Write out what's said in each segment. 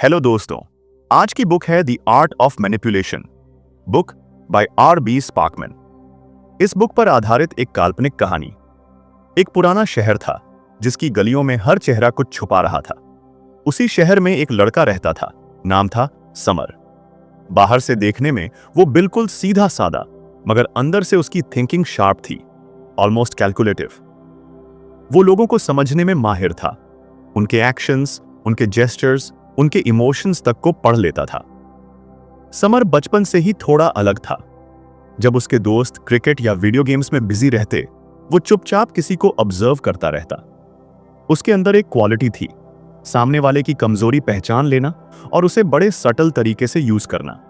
Hello दोस्तों, आज की बुक है the art of manipulation, book by R.B. स्पार्कमैन। इस बुक पर आधारित एक काल्पनिक कहानी। एक पुराना शहर था जिसकी गलियों में हर चेहरा कुछ छुपा रहा था। उसी शहर में एक लड़का रहता था, नाम था समर। बाहर से देखने में वो बिल्कुल सीधा सादा, मगर अंदर से उसकी थिंकिंग शार्प थी, ऑलमोस्ट कैलकुलेटिव। वो लोगों को समझने में माहिर था। उनके एक्शंस, उनके जेस्चर्स, उनके इमोशंस तक को पढ़ लेता था। समर बचपन से ही थोड़ा अलग था। जब उसके दोस्त क्रिकेट या वीडियो गेम्स में बिजी रहते, वो चुपचाप किसी को ऑब्जर्व करता रहता। उसके अंदर एक क्वालिटी थी, सामने वाले की कमजोरी पहचान लेना और उसे बड़े सटल तरीके से यूज करना।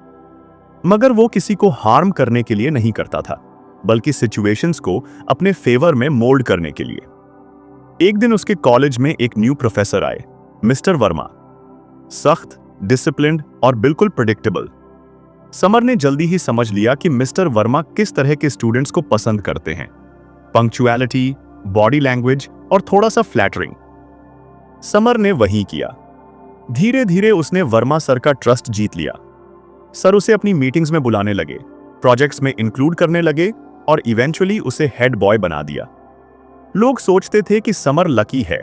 मगर वो किसी को हार्म करने के लिए नहीं करता था, बल्कि सिचुएशंस को अपने फेवर में मोल्ड करने के लिए। एक दिन उसके कॉलेज में एक न्यू प्रोफेसर आए, मिस्टर वर्मा। सख्त, डिसिप्लिन्ड और बिल्कुल प्रेडिक्टेबल। समर ने जल्दी ही समझ लिया कि मिस्टर वर्मा किस तरह के स्टूडेंट्स को पसंद करते हैं। पंक्चुअलिटी, बॉडी लैंग्वेज और थोड़ा सा फ्लैटरिंग। समर ने वही किया। धीरे धीरे उसने वर्मा सर का ट्रस्ट जीत लिया। सर उसे अपनी मीटिंग्स में बुलाने लगे, प्रोजेक्ट्स में इंक्लूड करने लगे और इवेंचुअली उसे हेड बॉय बना दिया। लोग सोचते थे कि समर लकी है,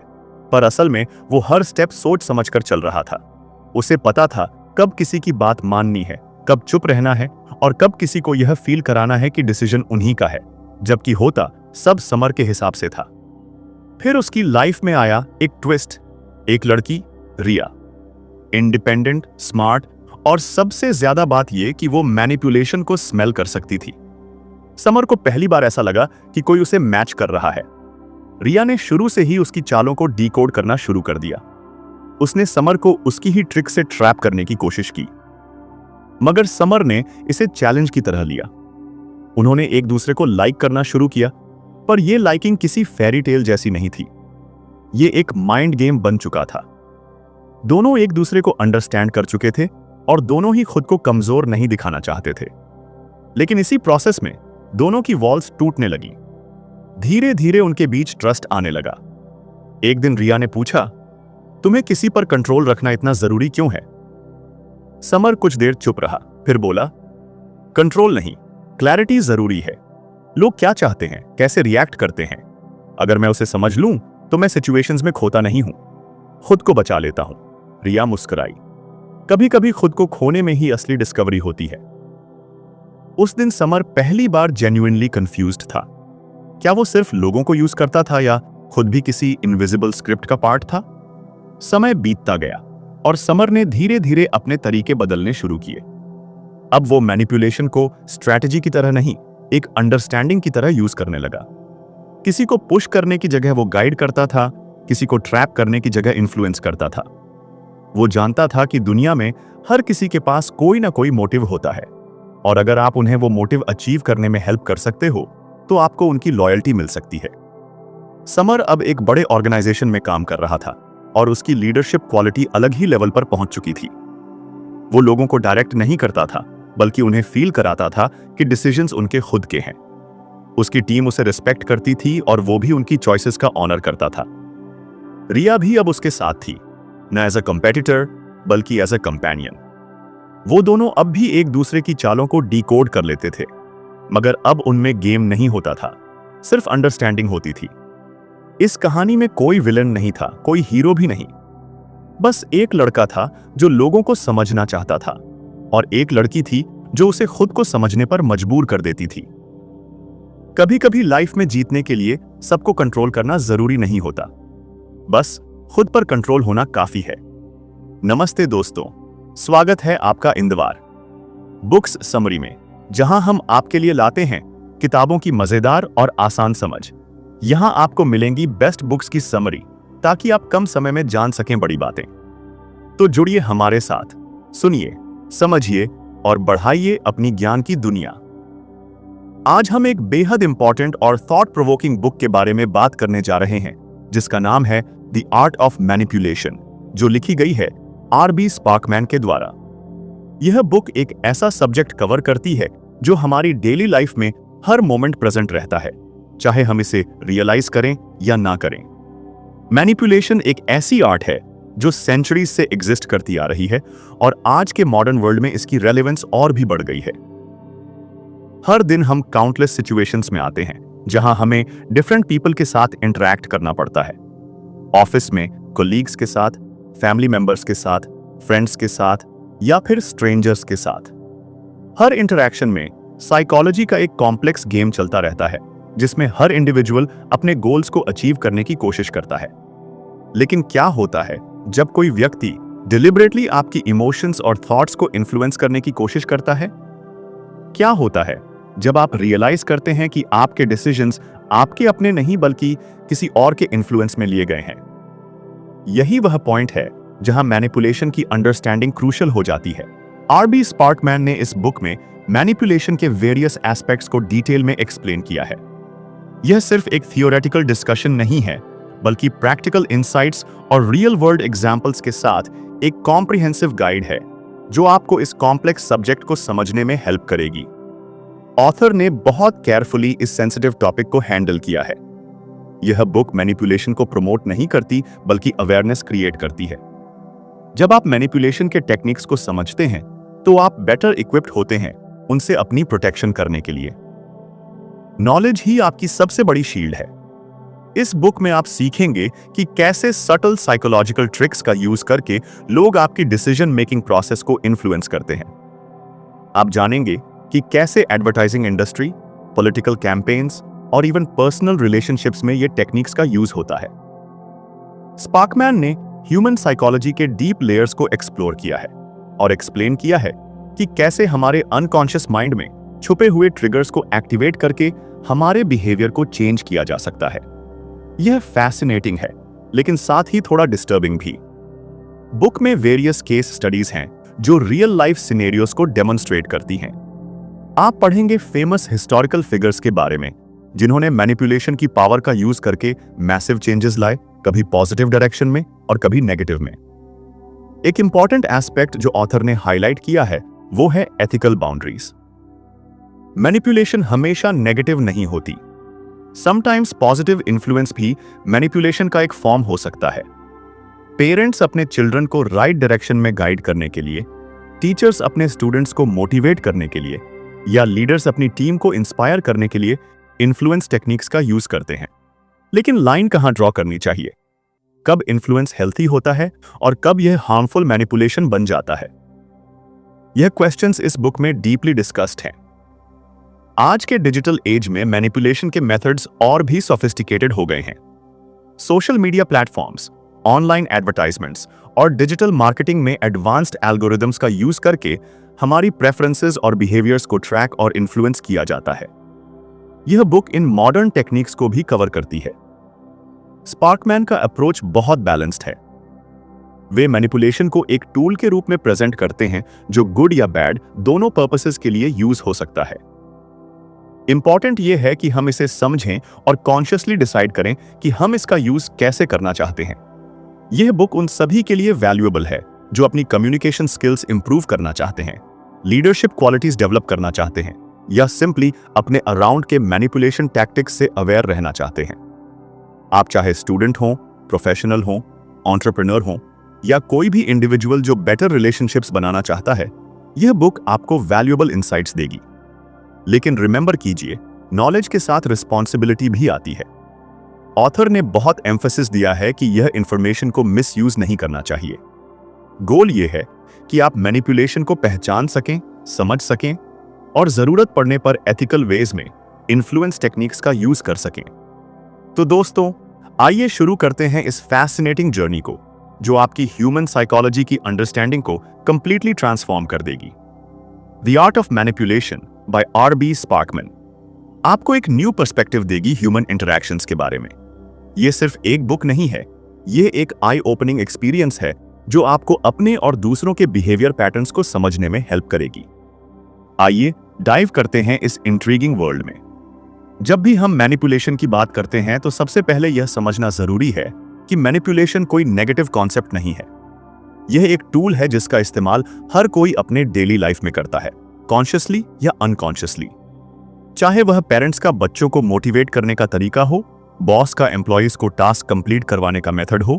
पर असल में वो हर स्टेप सोच समझकर चल रहा था। उसे पता था कब किसी की बात माननी है, कब चुप रहना है और कब किसी को यह फील कराना है कि डिसीजन उन्हीं का है, जबकि होता सब समर के हिसाब से था। फिर उसकी लाइफ में आया एक ट्विस्ट। एक लड़की, रिया, इंडिपेंडेंट, स्मार्ट और सबसे ज्यादा बात यह कि वो मैनिपुलेशन को स्मेल कर सकती थी। समर को पहली बार ऐसा लगा कि कोई उसे मैच कर रहा है। रिया ने शुरू से ही उसकी चालों को डीकोड करना शुरू कर दिया। उसने समर को उसकी ही ट्रिक से ट्रैप करने की कोशिश की, मगर समर ने इसे चैलेंज की तरह लिया। उन्होंने एक दूसरे को लाइक करना शुरू किया, पर यह लाइकिंग किसी फेरी टेल जैसी नहीं थी। यह एक माइंड गेम बन चुका था। दोनों एक दूसरे को अंडरस्टैंड कर चुके थे और दोनों ही खुद को कमजोर नहीं दिखाना चाहते थे। लेकिन इसी प्रोसेस में दोनों की वॉल्स टूटने लगी। धीरे धीरे उनके बीच ट्रस्ट आने लगा। एक दिन रिया ने पूछा, तुम्हें किसी पर कंट्रोल रखना इतना जरूरी क्यों है? समर कुछ देर चुप रहा, फिर बोला, कंट्रोल नहीं, क्लैरिटी जरूरी है। लोग क्या चाहते हैं, कैसे रिएक्ट करते हैं, अगर मैं उसे समझ लूं तो मैं सिचुएशंस में खोता नहीं हूं, खुद को बचा लेता हूं। रिया मुस्कुराई। कभी कभी खुद को खोने में ही असली डिस्कवरी होती है। उस दिन समर पहली बार जेन्युइनली कंफ्यूज्ड था। क्या वो सिर्फ लोगों को यूज करता था या खुद भी किसी इनविजिबल स्क्रिप्ट का पार्ट था? समय बीतता गया और समर ने धीरे धीरे अपने तरीके बदलने शुरू किए। अब वो मैनिपुलेशन को स्ट्रैटेजी की तरह नहीं, एक अंडरस्टैंडिंग की तरह यूज करने लगा। किसी को पुश करने की जगह वो गाइड करता था, किसी को ट्रैप करने की जगह इन्फ्लुएंस करता था। वो जानता था कि दुनिया में हर किसी के पास कोई ना कोई मोटिव होता है, और अगर आप उन्हें वो मोटिव अचीव करने में हेल्प कर सकते हो तो आपको उनकी लॉयल्टी मिल सकती है। समर अब एक बड़े ऑर्गेनाइजेशन में काम कर रहा था और उसकी लीडरशिप क्वालिटी अलग ही लेवल पर पहुंच चुकी थी। वो लोगों को डायरेक्ट नहीं करता था, बल्कि उन्हें फील कराता था कि डिसीजंस उनके खुद के हैं। उसकी टीम उसे रिस्पेक्ट करती थी और वो भी उनकी चॉइसेस का ऑनर करता था। रिया भी अब उसके साथ थी, न एज अ कंपेटिटर बल्कि एज अ कंपेनियन। वो दोनों अब भी एक दूसरे की चालों को डीकोड कर लेते थे, मगर अब उनमें गेम नहीं होता था, सिर्फ अंडरस्टैंडिंग होती थी। इस कहानी में कोई विलन नहीं था, कोई हीरो भी नहीं। बस एक लड़का था जो लोगों को समझना चाहता था, और एक लड़की थी जो उसे खुद को समझने पर मजबूर कर देती थी। कभी कभी लाइफ में जीतने के लिए सबको कंट्रोल करना जरूरी नहीं होता, बस खुद पर कंट्रोल होना काफी है। नमस्ते दोस्तों, स्वागत है आपका इंदवार बुक्स समरी में, जहां हम आपके लिए लाते हैं किताबों की मजेदार और आसान समझ। यहां आपको मिलेंगी बेस्ट बुक्स की समरी, ताकि आप कम समय में जान सकें बड़ी बातें। तो जुड़िए हमारे साथ, सुनिए, समझिए और बढ़ाइए अपनी ज्ञान की दुनिया। आज हम एक बेहद इंपॉर्टेंट और थॉट प्रोवोकिंग बुक के बारे में बात करने जा रहे हैं, जिसका नाम है द आर्ट ऑफ मैनिपुलेशन, जो लिखी गई है R.B. स्पार्कमैन के द्वारा। यह बुक एक ऐसा सब्जेक्ट कवर करती है जो हमारी डेली लाइफ में हर मोमेंट प्रेजेंट रहता है, चाहे हम इसे रियलाइज करें या ना करें। मैनिपुलेशन एक ऐसी आर्ट है जो सेंचुरीज से एग्जिस्ट करती आ रही है और आज के मॉडर्न वर्ल्ड में इसकी रेलेवेंस और भी बढ़ गई है। हर दिन हम काउंटलेस सिचुएशंस में आते हैं जहां हमें डिफरेंट पीपल के साथ इंटरैक्ट करना पड़ता है। ऑफिस में कोलीग्स के साथ, फैमिली मेंबर्स के साथ, फ्रेंड्स के साथ या फिर स्ट्रेंजर्स के साथ। हर इंटरैक्शन में साइकोलॉजी का एक कॉम्प्लेक्स गेम चलता रहता है जिसमें हर इंडिविजुअल अपने गोल्स को अचीव करने की कोशिश करता है। लेकिन क्या होता है जब कोई व्यक्ति डिलिबरेटली आपकी इमोशंस और थॉट्स को इन्फ्लुएंस करने की कोशिश करता है? क्या होता है जब आप रियलाइज करते हैं कि आपके डिसीजंस आपके अपने नहीं बल्कि किसी और के इन्फ्लुएंस में लिए गए हैं? यही वह पॉइंट है जहां मैनिपुलेशन की अंडरस्टैंडिंग क्रूशियल हो जाती है। आरबी स्पार्कमैन ने इस बुक में मैनिपुलेशन के वेरियस एस्पेक्ट्स को डिटेल में एक्सप्लेन किया है। यह सिर्फ एक थियोरेटिकल डिस्कशन नहीं है बल्कि प्रैक्टिकल इंसाइट्स और रियल वर्ल्ड एग्जाम्पल्स के साथ एक कॉम्प्रिहेंसिव गाइड है जो आपको इस कॉम्प्लेक्स सब्जेक्ट को समझने में हेल्प करेगी। ऑथर ने बहुत केयरफुली इस सेंसिटिव टॉपिक को हैंडल किया है। यह बुक मैनिपुलेशन को प्रमोट नहीं करती बल्कि अवेयरनेस क्रिएट करती है। जब आप मैनिपुलेशन के टेक्निक्स को समझते हैं तो आप बेटर इक्विप्ड होते हैं उनसे अपनी प्रोटेक्शन करने के लिए। नॉलेज ही आपकी सबसे बड़ी शील्ड है। इस बुक में आप सीखेंगे कि कैसे सटल साइकोलॉजिकल ट्रिक्स का यूज करके लोग आपकी डिसीजन मेकिंग प्रोसेस को इन्फ्लुएंस करते हैं। आप जानेंगे कि कैसे एडवर्टाइजिंग इंडस्ट्री, पॉलिटिकल कैंपेन्स और इवन पर्सनल रिलेशनशिप्स में ये टेक्निक्स का यूज होता है। स्पार्कमैन ने ह्यूमन साइकोलॉजी के डीप लेयर्स को एक्सप्लोर किया है और एक्सप्लेन किया है कि कैसे हमारे अनकॉन्शियस माइंड में छुपे हुए ट्रिगर्स को एक्टिवेट करके हमारे बिहेवियर को चेंज किया जा सकता है। यह फैसिनेटिंग है लेकिन साथ ही थोड़ा डिस्टर्बिंग भी। बुक में वेरियस केस स्टडीज हैं जो रियल लाइफ सिनेरियोस को डेमोन्स्ट्रेट करती हैं। आप पढ़ेंगे फेमस हिस्टोरिकल फिगर्स के बारे में जिन्होंने मैनिपुलेशन की पावर का यूज करके मैसिव चेंजेस लाए, कभी पॉजिटिव डायरेक्शन में और कभी नेगेटिव में। एक इंपॉर्टेंट एस्पेक्ट जो ऑथर ने हाईलाइट किया है वो है एथिकल बाउंड्रीज। मैनिपुलेशन हमेशा नेगेटिव नहीं होती। समटाइम्स पॉजिटिव इन्फ्लुएंस भी मैनिपुलेशन का एक फॉर्म हो सकता है। पेरेंट्स अपने चिल्ड्रन को राइट डायरेक्शन में गाइड करने के लिए, टीचर्स अपने स्टूडेंट्स को मोटिवेट करने के लिए या लीडर्स अपनी टीम को इंस्पायर करने के लिए इन्फ्लुएंस टेक्निक्स का यूज करते हैं। लेकिन लाइन कहां ड्रॉ करनी चाहिए? कब इन्फ्लुएंस हेल्थी होता है और कब यह हार्मफुल मैनिपुलेशन बन जाता है? यह क्वेश्चंस इस बुक में डीपली डिस्कस्ड हैं। आज के डिजिटल एज में मैनिपुलेशन के मेथड्स और भी सोफिस्टिकेटेड हो गए हैं। Social media platforms, online advertisements और डिजिटल मार्केटिंग में एडवांस्ड एल्गोरिदम्स का यूज करके हमारी प्रेफरेंसेस और बिहेवियर्स को ट्रैक और इन्फ्लुएंस किया जाता है। यह बुक इन मॉडर्न टेक्निक्स को भी कवर करती है। स्पार्कमैन का अप्रोच बहुत बैलेंस्ड है। वे मैनिपुलेशन को एक टूल के रूप में प्रेजेंट करते हैं जो गुड या बैड दोनों पर्पसेस के लिए यूज हो सकता है। इंपॉर्टेंट यह है कि हम इसे समझें और कॉन्शियसली डिसाइड करें कि हम इसका यूज कैसे करना चाहते हैं। यह बुक उन सभी के लिए वैल्यूएबल है जो अपनी कम्युनिकेशन स्किल्स इंप्रूव करना चाहते हैं, लीडरशिप क्वालिटीज डेवलप करना चाहते हैं या सिंपली अपने अराउंड के मैनिपुलेशन टैक्टिक्स से अवेयर रहना चाहते हैं। आप चाहे स्टूडेंट हो, प्रोफेशनल हो, एंटरप्रेन्योर हो या कोई भी इंडिविजुअल जो बेटर रिलेशनशिप्स बनाना चाहता है, यह बुक आपको वैल्यूएबल इंसाइट्स देगी। लेकिन रिमेंबर कीजिए, नॉलेज के साथ रिस्पॉन्सिबिलिटी भी आती है। ऑथर ने बहुत एम्फेसिस दिया है कि यह इंफॉर्मेशन को मिसयूज नहीं करना चाहिए। गोल यह है कि आप मैनिपुलेशन को पहचान सकें, समझ सकें और जरूरत पड़ने पर एथिकल वेज में इन्फ्लुएंस टेक्निक्स का यूज कर सकें। तो दोस्तों, आइए शुरू करते हैं इस फैसिनेटिंग जर्नी को जो आपकी ह्यूमन साइकोलॉजी की अंडरस्टैंडिंग को कंप्लीटली ट्रांसफॉर्म कर देगी। The art of manipulation by RB Sparkman आपको एक न्यू पर्सपेक्टिव देगी ह्यूमन इंटरैक्शंस के बारे में। यह सिर्फ एक बुक नहीं है, यह एक आई ओपनिंग एक्सपीरियंस है जो आपको अपने और दूसरों के बिहेवियर पैटर्न्स को समझने में हेल्प करेगी। आइए डाइव करते हैं इस इंट्रीगिंग वर्ल्ड में। जब भी हम मैनिपुलेशन की बात करते हैं तो सबसे पहले यह समझना जरूरी है कि मैनिपुलेशन कोई नेगेटिव कॉन्सेप्ट नहीं है। यह एक टूल है जिसका इस्तेमाल हर कोई अपने डेली लाइफ में करता है, कॉन्शियसली या अनकॉन्शियसली। चाहे वह पेरेंट्स का बच्चों को मोटिवेट करने का तरीका हो, बॉस का एम्प्लॉयज को टास्क कंप्लीट करवाने का मेथड हो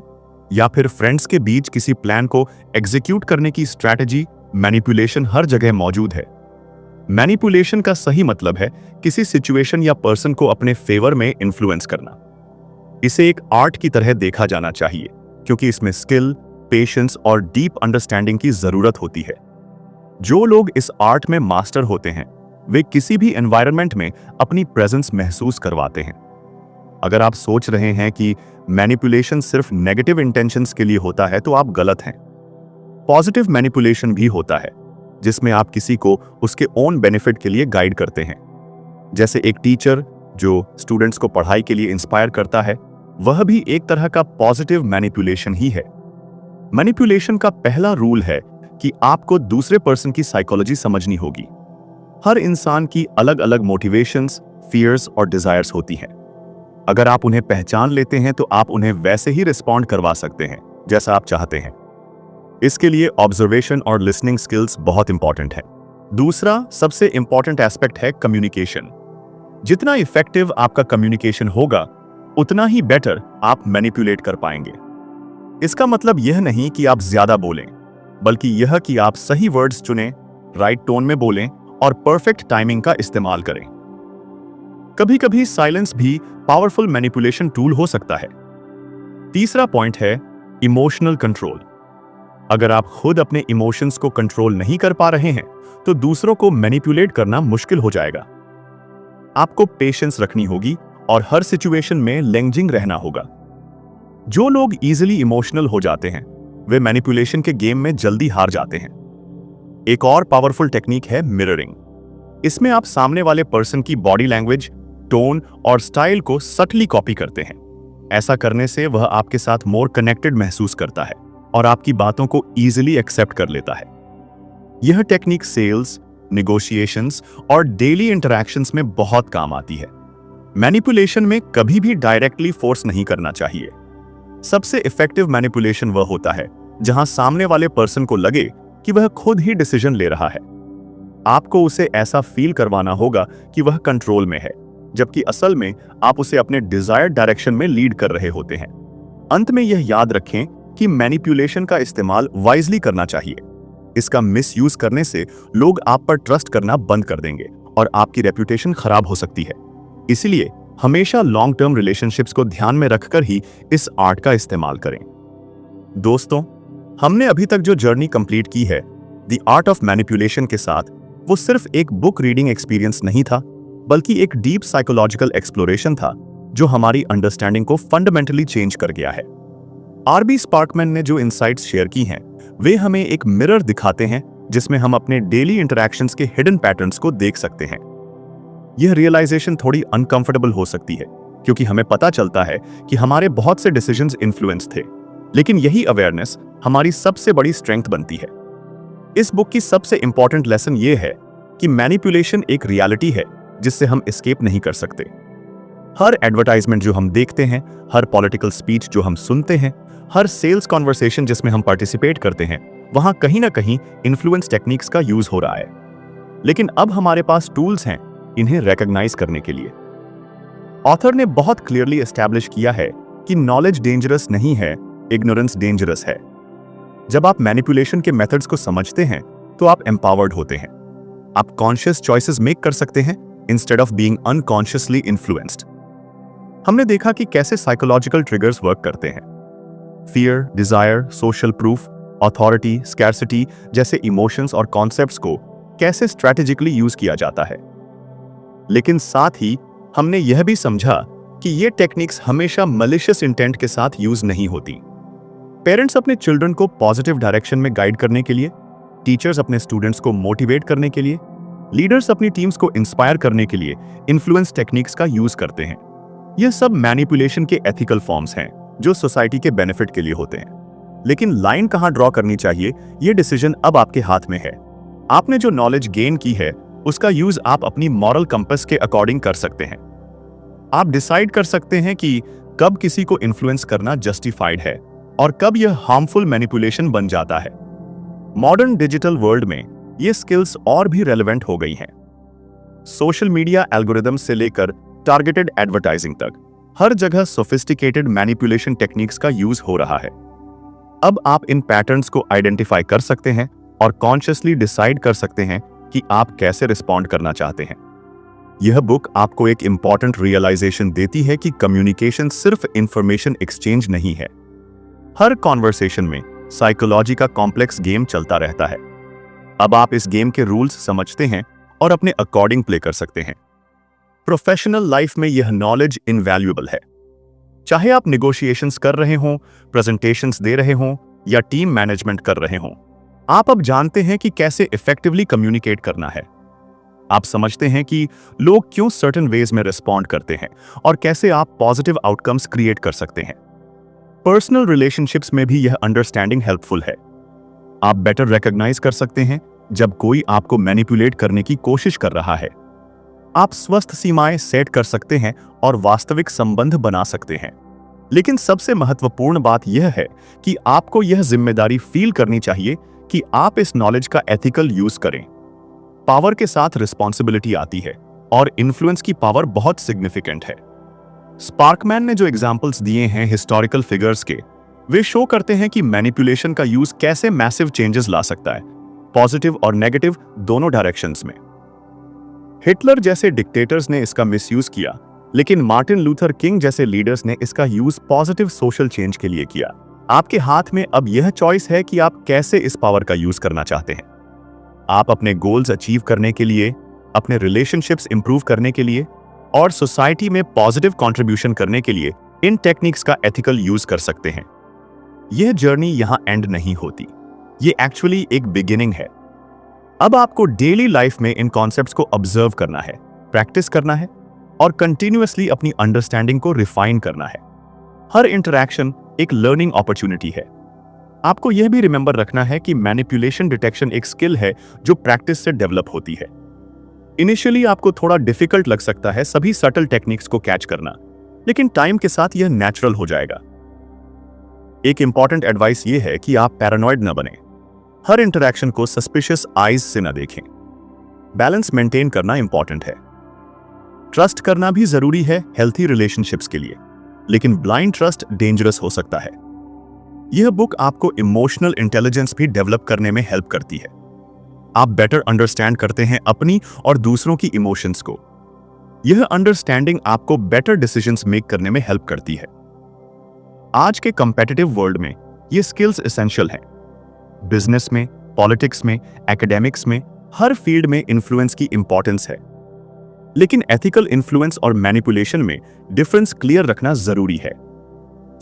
या फिर फ्रेंड्स के बीच किसी प्लान को एग्जीक्यूट करने की स्ट्रैटेजी, मैनिपुलेशन हर जगह मौजूद है। मैनिपुलेशन का सही मतलब है किसी सिचुएशन या पर्सन को अपने फेवर में इन्फ्लुएंस करना। इसे एक आर्ट की तरह देखा जाना चाहिए क्योंकि इसमें स्किल, पेशेंस और डीप अंडरस्टैंडिंग की जरूरत होती है। जो लोग इस आर्ट में मास्टर होते हैं वे किसी भी एनवायरनमेंट में अपनी प्रेजेंस महसूस करवाते हैं। अगर आप सोच रहे हैं कि मैनिपुलेशन सिर्फ नेगेटिव इंटेंशंस के लिए होता है तो आप गलत हैं। पॉजिटिव मैनिपुलेशन भी होता है जिसमें आप किसी को उसके ओन बेनिफिट के लिए गाइड करते हैं। जैसे एक टीचर जो स्टूडेंट्स को पढ़ाई के लिए इंस्पायर करता है, वह भी एक तरह का पॉजिटिव मैनिपुलेशन ही है। मैनिपुलेशन का पहला रूल है कि आपको दूसरे पर्सन की साइकोलॉजी समझनी होगी। हर इंसान की अलग अलग मोटिवेशंस, फियर्स और डिजायर्स होती हैं। अगर आप उन्हें पहचान लेते हैं तो आप उन्हें वैसे ही रिस्पॉन्ड करवा सकते हैं जैसा आप चाहते हैं। इसके लिए ऑब्जर्वेशन और लिसनिंग स्किल्स बहुत इंपॉर्टेंट है। दूसरा सबसे इंपॉर्टेंट एस्पेक्ट है कम्युनिकेशन। जितना इफेक्टिव आपका कम्युनिकेशन होगा उतना ही बेटर आप मैनिपुलेट कर पाएंगे। इसका मतलब यह नहीं कि आप ज्यादा बोलें, बल्कि यह कि आप सही वर्ड्स चुनें, राइट टोन में बोलें और परफेक्ट टाइमिंग का इस्तेमाल करें। कभी कभी साइलेंस भी पावरफुल मैनिपुलेशन टूल हो सकता है। तीसरा पॉइंट है इमोशनल कंट्रोल। अगर आप खुद अपने इमोशंस को कंट्रोल नहीं कर पा रहे हैं तो दूसरों को मैनिपुलेट करना मुश्किल हो जाएगा। आपको पेशेंस रखनी होगी और हर सिचुएशन में लेंजिंग रहना होगा। जो लोग इजीली इमोशनल हो जाते हैं वे मैनिपुलेशन के गेम में जल्दी हार जाते हैं। एक और पावरफुल टेक्निक है मिररिंग। इसमें आप सामने वाले पर्सन की बॉडी लैंग्वेज, टोन और स्टाइल को सटली कॉपी करते हैं। ऐसा करने से वह आपके साथ मोर कनेक्टेड महसूस करता है और आपकी बातों को इजीली एक्सेप्ट कर लेता है। यह टेक्निक सेल्स, नेगोशिएशंस और डेली इंटरैक्शंस में बहुत काम आती है। मैनिपुलेशन में कभी भी डायरेक्टली फोर्स नहीं करना चाहिए। सबसे इफेक्टिव मैनिपुलेशन वह होता है जहां सामने वाले पर्सन को लगे कि वह खुद ही डिसीजन ले रहा है। आपको उसे ऐसा फील करवाना होगा कि वह कंट्रोल में है, जबकि असल में आप उसे अपने डिजायर्ड डायरेक्शन में लीड कर रहे होते हैं। अंत में यह याद रखें कि मैनिपुलेशन का इस्तेमाल वाइजली करना चाहिए। इसका मिसयूज करने से लोग आप पर ट्रस्ट करना बंद कर देंगे और आपकी रेपुटेशन खराब हो सकती है। इसलिए हमेशा लॉन्ग टर्म रिलेशनशिप्स को ध्यान में रखकर ही इस आर्ट का इस्तेमाल करें। दोस्तों, हमने अभी तक जो जर्नी कंप्लीट की है द आर्ट ऑफ मैनिपुलेशन के साथ, वो सिर्फ एक बुक रीडिंग एक्सपीरियंस नहीं था, बल्कि एक डीप साइकोलॉजिकल एक्सप्लोरेशन था जो हमारी अंडरस्टैंडिंग को फंडामेंटली चेंज कर गया है। आरबी स्पार्कमैन ने जो इनसाइट्स शेयर की हैं, वे हमें एक मिरर दिखाते हैं जिसमें हम अपने डेली इंटरैक्शंस के हिडन पैटर्न्स को देख सकते हैं। यह रियलाइजेशन थोड़ी अनकंफर्टेबल हो सकती है क्योंकि हमें पता चलता है कि हमारे बहुत से डिसीजंस इन्फ्लुएंस थे, लेकिन यही अवेयरनेस हमारी सबसे बड़ी स्ट्रेंथ बनती है। इस बुक की सबसे इंपॉर्टेंट लेसन यह है कि मैनिपुलेशन एक रियलिटी है जिससे हम एस्केप नहीं कर सकते। हर एडवर्टाइजमेंट जो हम देखते हैं, हर पॉलिटिकल स्पीच जो हम सुनते हैं, हर सेल्स कॉन्वर्सेशन जिसमें हम पार्टिसिपेट करते हैं, वहां कहीं ना कहीं इन्फ्लुएंस टेक्निक्स का यूज हो रहा है। लेकिन अब हमारे पास टूल्स हैं इन्हें रिकॉग्नाइज करने के लिए। ऑथर ने बहुत क्लियरली एस्टैब्लिश किया है कि नॉलेज डेंजरस नहीं है, इग्नोरेंस डेंजरस है। जब आप मैनिपुलेशन के मेथड्स को समझते हैं तो आप एम्पावर्ड होते हैं। आप कॉन्शियस चॉइसेस मेक कर सकते हैं instead of being unconsciously influenced. हमने देखा कि कैसे साइकोलॉजिकल ट्रिगर्स वर्क करते हैं। Fear, desire, social proof, authority, scarcity जैसे इमोशंस और कॉन्सेप्ट्स को कैसे स्ट्रैटेजिकली यूज किया जाता है। लेकिन साथ ही हमने यह भी समझा कि ये टेक्निक्स हमेशा मलिशियस इंटेंट के साथ यूज नहीं होती। पेरेंट्स अपने चिल्ड्रन को पॉजिटिव डायरेक्शन में गाइड करने के लिए, टीचर्स अपने स्टूडेंट्स को मोटिवेट करने के लिए, लीडर्स अपनी टीम्स को इंस्पायर करने के लिए इन्फ्लुएंस टेक्निक्स का यूज करते हैं। यह सब मैनिपुलेशन के एथिकल फॉर्म्स हैं जो सोसाइटी के बेनिफिट के लिए होते हैं। लेकिन लाइन कहां ड्रॉ करनी चाहिए, यह डिसीजन अब आपके हाथ में है। आपने जो नॉलेज गेन की है उसका यूज आप अपनी मॉरल कंपस के अकॉर्डिंग कर सकते हैं। आप डिसाइड कर सकते हैं कि कब किसी को इन्फ्लुएंस करना जस्टिफाइड है और कब यह हार्मफुल मैनिपुलेशन बन जाता है। मॉडर्न डिजिटल वर्ल्ड में ये स्किल्स और भी रेलेवेंट हो गई हैं। सोशल मीडिया एल्गोरिदम से लेकर टारगेटेड एडवर्टाइजिंग तक हर जगह सोफिस्टिकेटेड मैनिपुलेशन टेक्निक्स का यूज हो रहा है। अब आप इन पैटर्न्स को आइडेंटिफाई कर सकते हैं और कॉन्शियसली डिसाइड कर सकते हैं कि आप कैसे रिस्पॉन्ड करना चाहते हैं। यह बुक आपको एक इंपॉर्टेंट रियलाइजेशन देती है कि कम्युनिकेशन सिर्फ इंफॉर्मेशन एक्सचेंज नहीं है। हर कॉन्वर्सेशन में साइकोलॉजी का कॉम्प्लेक्स गेम चलता रहता है। अब आप इस गेम के रूल्स समझते हैं और अपने अकॉर्डिंग प्ले कर सकते हैं। प्रोफेशनल लाइफ में यह नॉलेज इनवैल्यूएबल है। चाहे आप निगोशिएशंस कर रहे हों, प्रेजेंटेशंस दे रहे हों या टीम मैनेजमेंट कर रहे हों, आप अब जानते हैं कि कैसे इफेक्टिवली कम्युनिकेट करना है। आप समझते हैं कि लोग क्यों सर्टेन वेज में रिस्पॉन्ड करते हैं और कैसे आप पॉजिटिव आउटकम्स क्रिएट कर सकते हैं। पर्सनल रिलेशनशिप्स में भी यह अंडरस्टैंडिंग हेल्पफुल है। आप बेटर रिकॉग्नाइज कर सकते हैं जब कोई आपको मैनिपुलेट करने की कोशिश कर रहा है। आप स्वस्थ सीमाएं सेट कर सकते हैं और वास्तविक संबंध बना सकते हैं। लेकिन सबसे महत्वपूर्ण बात यह है कि आपको यह जिम्मेदारी फील करनी चाहिए कि आप इस नॉलेज का एथिकल यूज करें। पावर के साथ रिस्पॉन्सिबिलिटी आती है और इन्फ्लुएंस की पावर बहुत सिग्निफिकेंट है। स्पार्कमैन ने जो एग्जाम्पल्स दिए हैं हिस्टोरिकल फिगर्स के, वे शो करते हैं कि मैनिपुलेशन का यूज कैसे मैसिव चेंजेस ला सकता है, पॉजिटिव और नेगेटिव दोनों डायरेक्शंस में। हिटलर जैसे डिक्टेटर्स ने इसका मिसयूज किया, लेकिन मार्टिन लूथर किंग जैसे लीडर्स ने इसका यूज पॉजिटिव सोशल चेंज के लिए किया। आपके हाथ में अब यह चॉइस है कि आप कैसे इस पावर का यूज करना चाहते हैं। आप अपने गोल्स अचीव करने के लिए, अपने रिलेशनशिप्स इंप्रूव करने के लिए और सोसाइटी में पॉजिटिव कंट्रीब्यूशन करने के लिए इन टेक्निक्स का एथिकल यूज कर सकते हैं। यह जर्नी यहां एंड नहीं होती, ये एक्चुअली एक बिगिनिंग है। अब आपको डेली लाइफ में इन कॉन्सेप्ट्स को ऑब्जर्व करना है, प्रैक्टिस करना है और कंटिन्यूअसली अपनी अंडरस्टैंडिंग को रिफाइन करना है। हर इंटरैक्शन एक लर्निंग अपॉर्चुनिटी है। आपको यह भी रिमेंबर रखना है कि मैनिपुलेशन डिटेक्शन एक स्किल है जो प्रैक्टिस से डेवलप होती है। इनिशियली आपको थोड़ा डिफिकल्ट लग सकता है सभी सटल टेक्निक्स को कैच करना, लेकिन टाइम के साथ यह नेचुरल हो जाएगा। एक इंपॉर्टेंट एडवाइस यह है कि आप पैरानॉइड न बने। हर इंटरैक्शन को सस्पिशियस आईज से न देखें। बैलेंस मेंटेन करना इंपॉर्टेंट है। ट्रस्ट करना भी जरूरी है हेल्थी रिलेशनशिप्स के लिए, लेकिन ब्लाइंड ट्रस्ट डेंजरस हो सकता है। यह बुक आपको इमोशनल इंटेलिजेंस भी डेवलप करने में हेल्प करती है। आप बेटर अंडरस्टैंड करते हैं अपनी और दूसरों की इमोशंस को। यह अंडरस्टैंडिंग आपको बेटर डिसीजंस मेक करने में हेल्प करती है। आज के कंपेटिटिव वर्ल्ड में ये स्किल्स एसेंशियल हैं। बिजनेस में, पॉलिटिक्स में, एकेडमिक्स में, हर फील्ड में इन्फ्लुएंस की इंपॉर्टेंस है। लेकिन एथिकल इन्फ्लुएंस और मैनिपुलेशन में डिफरेंस क्लियर रखना जरूरी है।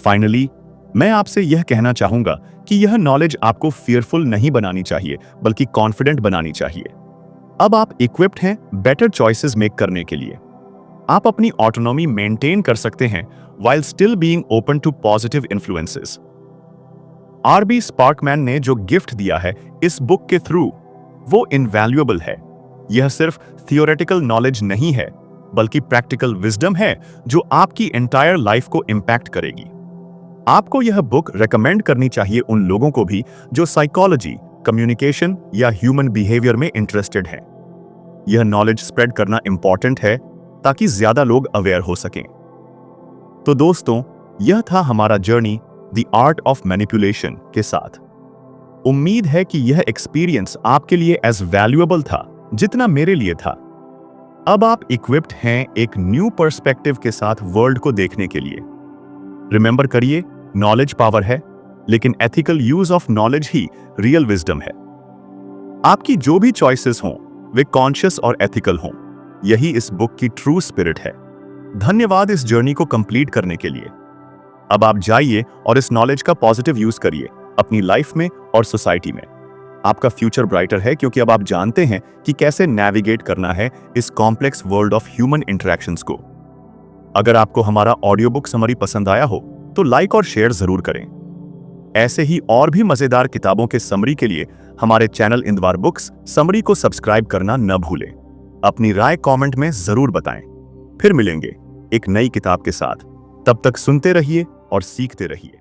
फाइनली, मैं आपसे यह कहना चाहूंगा कि यह नॉलेज आपको फियरफुल नहीं बनानी चाहिए, बल्कि कॉन्फिडेंट बनानी चाहिए। अब आप इक्विप्ड हैं बेटर चॉइसेस मेक करने के लिए। आप अपनी ऑटोनॉमी मेंटेन कर सकते हैं while still being open to positive influences। RB Sparkman ने जो गिफ्ट दिया है इस बुक के थ्रू, वो इनवैल्यूएबल है। यह सिर्फ थियोरेटिकल नॉलेज नहीं है, बल्कि प्रैक्टिकल विजडम है जो आपकी एंटायर लाइफ को इंपैक्ट करेगी। आपको यह बुक रेकमेंड करनी चाहिए उन लोगों को भी जो साइकोलॉजी, कम्युनिकेशन या ह्यूमन बिहेवियर में इंटरेस्टेड हैं। यह नॉलेज स्प्रेड करना इंपॉर्टेंट है ताकि ज्यादा लोग अवेयर हो सकें। तो दोस्तों, यह था हमारा journey the art of manipulation के साथ। उम्मीद है कि यह एक्सपीरियंस आपके लिए एज वैल्यूएबल था जितना मेरे लिए था। अब आप इक्विप्ड हैं एक न्यू पर्सपेक्टिव के साथ वर्ल्ड को देखने के लिए। रिमेंबर करिए, नॉलेज पावर है, लेकिन ethical use of knowledge he real wisdom है। आपकी जो भी चॉइसेस हों, वे कॉन्शियस और एथिकल हों। यही इस बुक की ट्रू स्पिरिट है। धन्यवाद इस जर्नी को कंप्लीट करने के लिए। अब आप जाइए और इस नॉलेज का पॉजिटिव यूज करिए अपनी लाइफ में और सोसाइटी में। आपका फ्यूचर ब्राइटर है क्योंकि अब आप जानते हैं कि कैसे नेविगेट करना है इस complex world of human interactions को। अगर आपको हमारा ऑडियो बुक समरी पसंद आया हो तो लाइक और शेयर जरूर करें। ऐसे ही और भी मजेदार किताबों के समरी के लिए हमारे चैनल इंदवार बुक्स समरी को सब्सक्राइब करना न भूलें। अपनी राय कमेंट में जरूर बताएं। फिर मिलेंगे एक नई किताब के साथ। तब तक सुनते रहिए और सीखते रहिए।